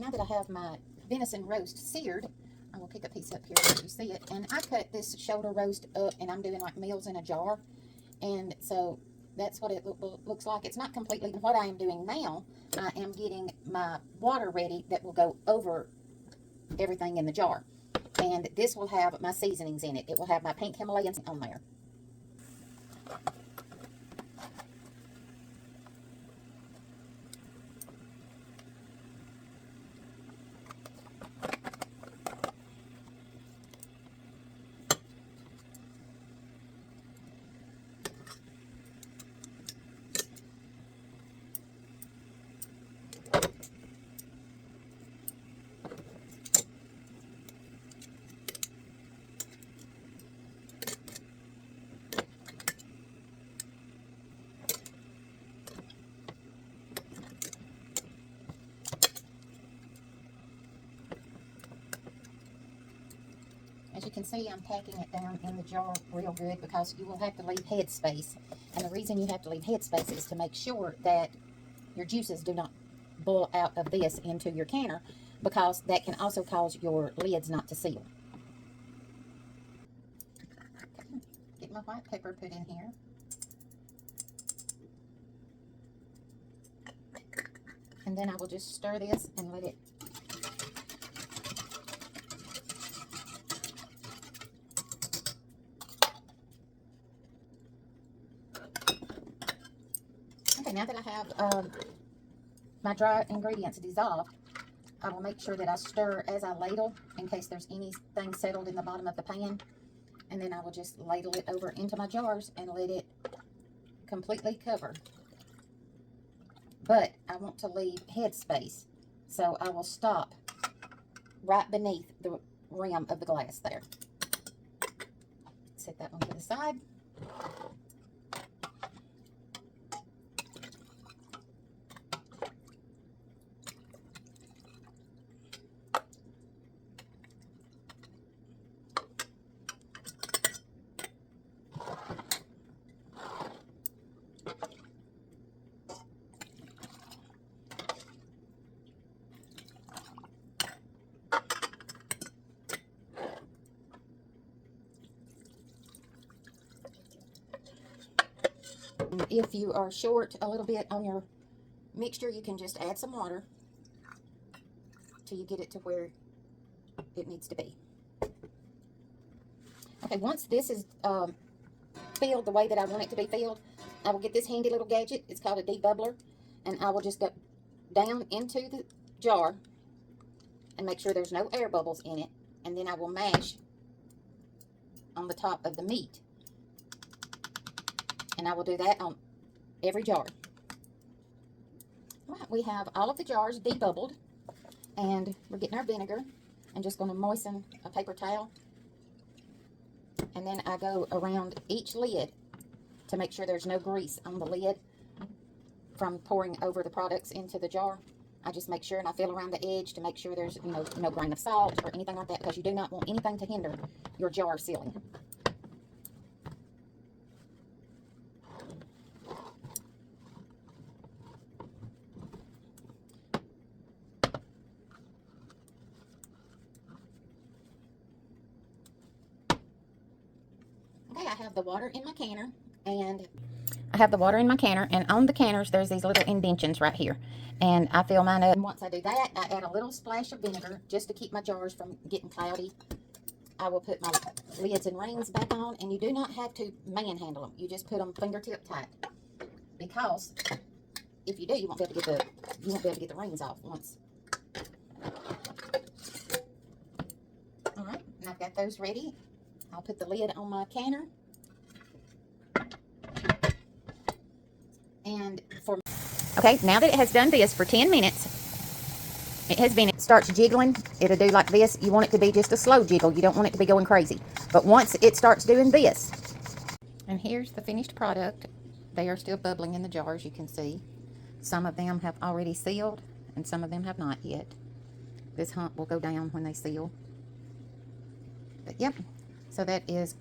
now that I have my venison roast seared, I will pick a piece up here so you see it. And I cut this shoulder roast up, and I'm doing like meals in a jar. And so that's what it looks like. It's not completely. What I am doing now, I am getting my water ready that will go over everything in the jar. And this will have my seasonings in it. It will have my pink Himalayans on there. As you can see, I'm packing it down in the jar real good because you will have to leave head space. And the reason you have to leave head space is to make sure that your juices do not boil out of this into your canner, because that can also cause your lids not to seal. Okay. Get my white pepper put in here. And then I will just stir this and let it now that I have my dry ingredients dissolved, I will make sure that I stir as I ladle in case there's anything settled in the bottom of the pan. And then I will just ladle it over into my jars and let it completely cover. But I want to leave head space, so I will stop right beneath the rim of the glass there. Set that one to the side. If you are short a little bit on your mixture, you can just add some water till you get it to where it needs to be. Okay, once this is filled the way that I want it to be filled, I will get this handy little gadget. It's called a debubbler, and I will just go down into the jar and make sure there's no air bubbles in it, and then I will mash on the top of the meat. And I will do that on every jar. All right, we have all of the jars debubbled, and we're getting our vinegar and just going to moisten a paper towel. And then I go around each lid to make sure there's no grease on the lid from pouring over the products into the jar. I just make sure, and I feel around the edge to make sure there's no grain of salt or anything like that, because you do not want anything to hinder your jar sealing. I have the water in my canner, and on the canners there's these little indentions right here, and I fill mine up. And once I do that, I add a little splash of vinegar just to keep my jars from getting cloudy. I will put my lids and rings back on, and you do not have to manhandle them. You just put them fingertip tight, because if you do, you won't be able to get the rings off once. All right, and I've got those ready. I'll put the lid on my canner. And okay, now that it has done this for 10 minutes, it starts jiggling. It'll do like this. You want it to be just a slow jiggle. You don't want it to be going crazy. But once it starts doing this, and here's the finished product. They are still bubbling in the jars, you can see. Some of them have already sealed, and some of them have not yet. This hump will go down when they seal. But yep, so that is